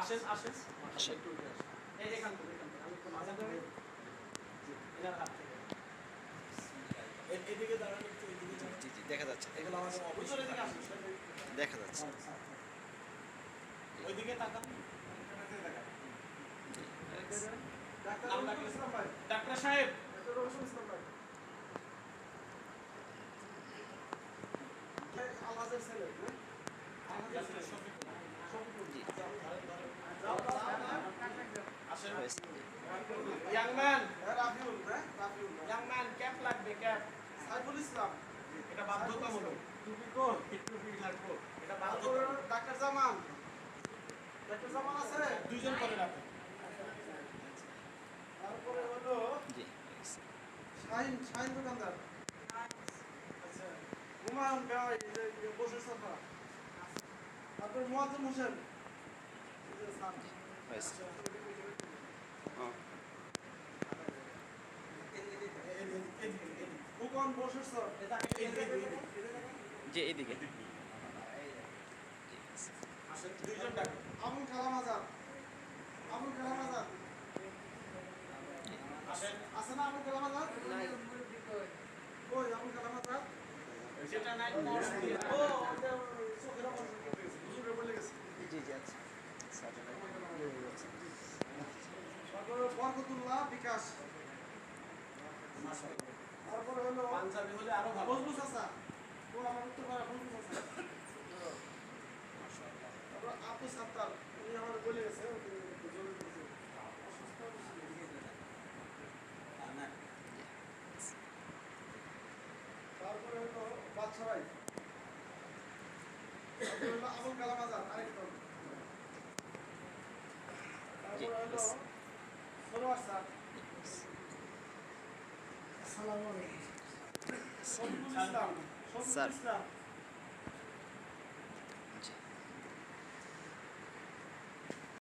আসেন আসেন আসেন। এই এখান থেকে আমি একটু মাঝে ধরে এনার হাত থেকে এদিকে দাঁড়ান একটু এদিকে দাঁড়ান। জি জি দেখা যাচ্ছে এগুলো আমাদের অফিসের দিকে আসুন দেখা যাচ্ছে। ওইদিকে তাকান তাকান জি ডাক্তার সাহেব আলাদের ছেলে জি আসেন হয়েছে। Young man young man cap লাগবে ক্যাপ সাইফুল ইসলাম এটা বাধ্যতামূলক টুপি কো টুপি লাগবে এটা তারপর বাধ্যতামূলক ডাক্তার জামান আছে দুইজন করে রাখেন তারপরে হলো জি হয়েছে। শাহিন দোকানদার আচ্ছা হুমায়ুন ভাই যে বসে সাফা তারপর মুয়াজ্জম হোসেন এই যে স্যার হয়েছে। ফুকন বসে স্যার জি এইদিকে। আসেন দুইজন ডাক্তার আবুল কালাম আজাদ আসেন আছে না আবুল কালাম আজাদ কই আবুল কালাম আজাদ যেটা নাই কোর্স দিয়ে ও ওটা চোখের অপারেশন করতে গেছে হুজুরে বলে গেছে জি জি আচ্ছা। তারপরে বরকতুল্লাহ বিকাশ তারপরে হলো পাঞ্জাবি হলে আরো ভালো ফজলু চাচা ও আমার উত্তর পাড়া ফজলু চাচা তারপর আব্দুল সাত্তার উনি আমার বলে গেছে জরুরি কিছু অসুস্থ তারপরে হলো বাদশা ভাই তারপরে হলো আবুল কালাম আজাদ আরেকজন তারপরে হলো সরোয়ার স্যার আসসালামু আলাইকুম শফিকুল ইসলাম স্যার। ইসলাম